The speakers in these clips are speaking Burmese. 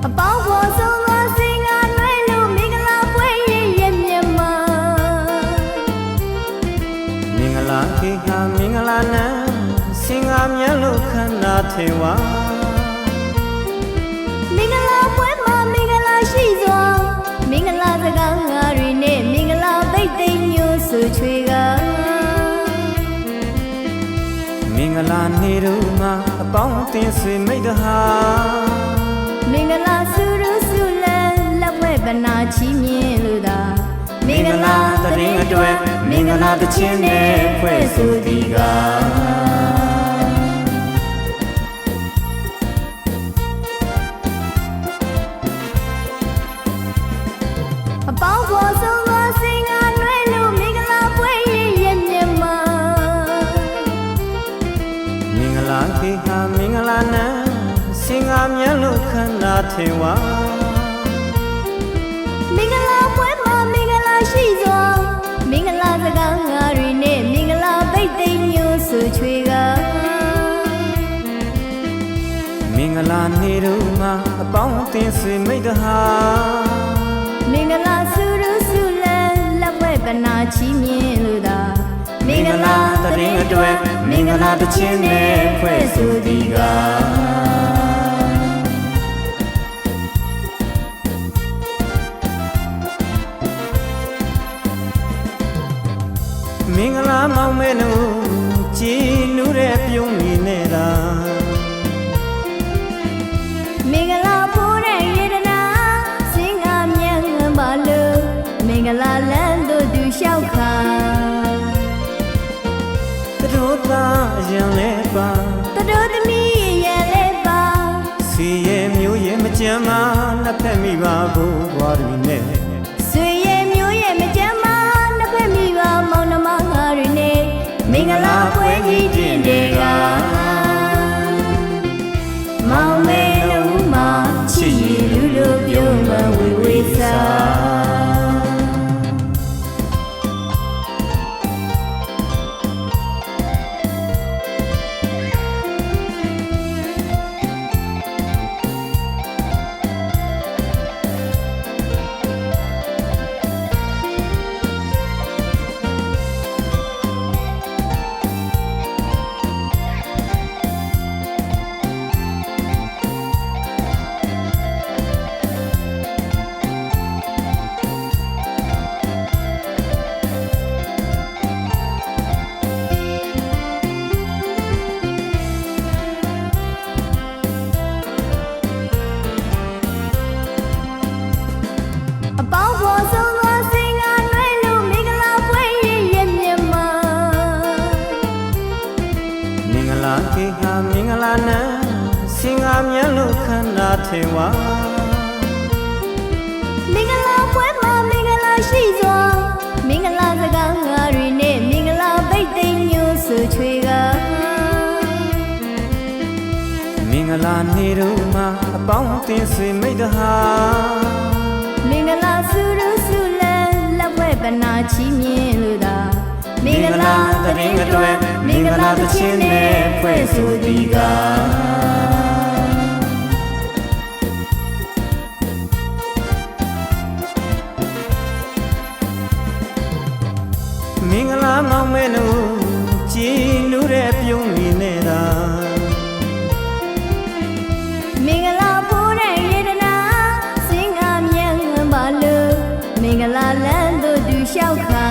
အပေါင်းဖော်ဆုံးသောစင်ကနွဲလို့မင်္ဂလာပွဲရဲ့မြတ်မှာမင်္ဂလာခေဟာမင်္ဂလာနံစင်ကမြတ်လို့ခန္ဓာထေဝါမင်္ဂလာပွဲမှာမင်္ဂလာရှိစွာမင်္ဂလာစကားငါတွေနဲ့မင်္ဂလာပိတ်သိမ်းညို့ဆူချွေကမင်္ဂလာနေတို့မှာအပေါင်းအသင်းဆွေမိတ်တဟာမင်္ဂလာဆုရဆုလန်းလက်ဖွဲ့ပနာချီးမြှင့်လို့သာမင်္ဂလာတရင်အတွက်မင်္ဂလာတခြင်းနဲ့ဖွဲ့ဆိုသည်ကအပေါင်းဖော်ဆုံးသောစင်ကနွဲလို့မင်္ဂလာပွဲရဲ့မြတ်မှာမင်္ဂလာခေဟာမင်္ဂလာနံစင်ကမြတ်လို့ခန္ဓာထေဝါမင်္ဂလာပွဲမှာမင်္ဂလာရှိစွာမင်္ဂလာစကားငါတွေနဲ့မင်္ဂလာပိတ်သိမ်းညို့ဆူချွေကမင်္ဂလာနေတို့မှာအပေါင်းအသင်းဆွေမိတ်တဟာမင်္ဂလာဆုရဆုလန်းလက်ဖွဲ့ပနာချီးမြှင့်လို့သာမင်္ဂလာတရင်အတွက်မင်္ဂလာတခြင်းနဲ့ဖွဲ့ဆိုသည်မင်္ဂလာမောင်မဲနုကြည်နူးတဲ့ပြုံးနေနေတာမင်္ဂလာဖိုးတဲ့ရေဒနာစင်ကမြတ်ပါလို့မင်္ဂလာလန်းတို့သူလျှောက်ခါတို့သားရံလဲပါတို့သမီးရံလဲပါစီရဲ့မျိုးရဲ့မကြမ်းမနှစ်ဖက်မိပါဘူးဘွားတွေနဲ့ဆွေရဲ့မျိုးရဲ့မကြမ်းမနှစ်ဖက်မိပါမောင်နှမငါတွေနဲ့မင်္ဂလာပွဲကြီးတင်တွေကမောင်မဲလုံးမှာချစ်ရည်လူလိုပြုံးမဝေဝေစာအပေါင်းဖော်ဆုံးသောစင်ကနွဲလို့မင်္ဂလာပွဲရဲ့မြတ်မှာမင်္ဂလာခေဟာမင်္ဂလာနံစင်ကမြတ်လို့ခန္ဓာထေဝါမင်္ဂလာပွဲမှာမင်္ဂလာရှိစွာမင်္ဂလာစကားငါတွေနဲ့မင်္ဂလာပိတ်သိမ်းညို့ဆူချွေကမင်္ဂလာနေတို့မှာအပေါင်းအသင်းဆွေမိတ်တဟာမင်္ဂလာဆုရဆုလန်းလက်ဖွဲ့ပနာချီးမြှင့်လို့သာမင်္ဂလာတရင်အတွက်မင်္ဂလာတခြင်းနဲ့ဖွဲ့ဆိုသည်မင်္ဂလာမောင်မဲနုကြည်နူးတဲ့ပြုံးနေနေတာမင်္ဂလာဖိုးတဲ့ရေဒနာစင်ကမြတ်ပါလို့မင်္ဂလာလန်းတို့သူလျှောက်ခါ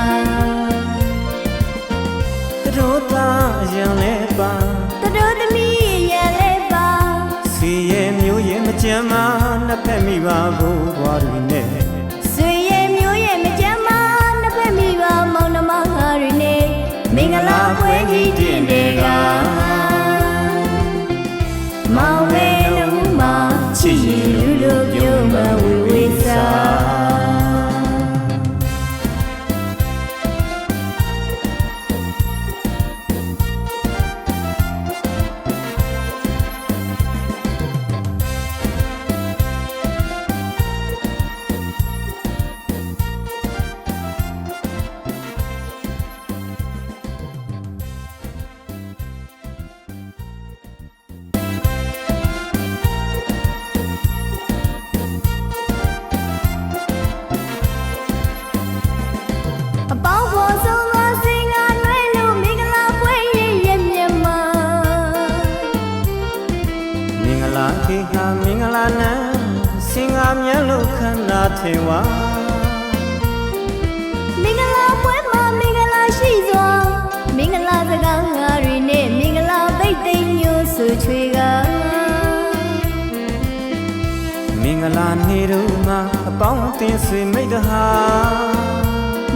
တို့သားရံလဲပါတို့သမီးရံလဲပါစီရဲ့မျိုးရဲ့မကြမ်းမနှစ်ဖက်မိပါဘူးဘွားတွေနဲ့ဆွေရဲ့မျိုးရဲ့မကြမ်းမနှစ်ဖက်မိပါမောင်နှမငါတွေနဲ့မင်္ဂလာပွဲကြီးတင်တွေကမောင်မဲလုံးမှာချစ်ရည်လူလိုပြုံးမဝေဝေစာ င်္ဂလာနံစင်ငါမြတ်လို့ခန္ဓာထေဝါ မင်္ဂလာပွဲမှာမင်္ဂလာရှိစွာမင်္ဂလာစကားငါတွေနဲ့မင်္ဂလာသိမ့်သိမ့်ညို့ဆူချွေက မင်္ဂလာနေတို့မှာအပေါင်းအသင်းဆွေမိတ်တဟာ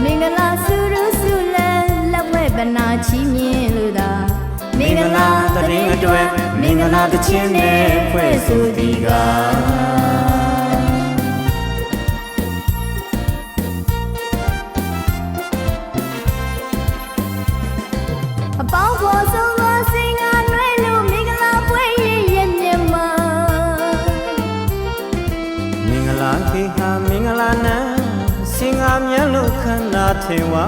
မင်္ဂလာစုရစုလန်းလက်ဖွဲ့ပနာချီးမြှင့်လို့သာ မင်္ဂလာတရင်အတွက်မင်္ဂလာတခြင်းနဲ့ဖွဲ့ဆိုသည်က အပေါင်းဖော်ဆုံးသောစင်ငါနွဲလို့မင်္ဂလာပွဲရဲ့မြတ်မှာ မင်္ဂလာခေဟာမင်္ဂလာနံစင်ငါမြတ်လို့ခန္ဓာထေဝါ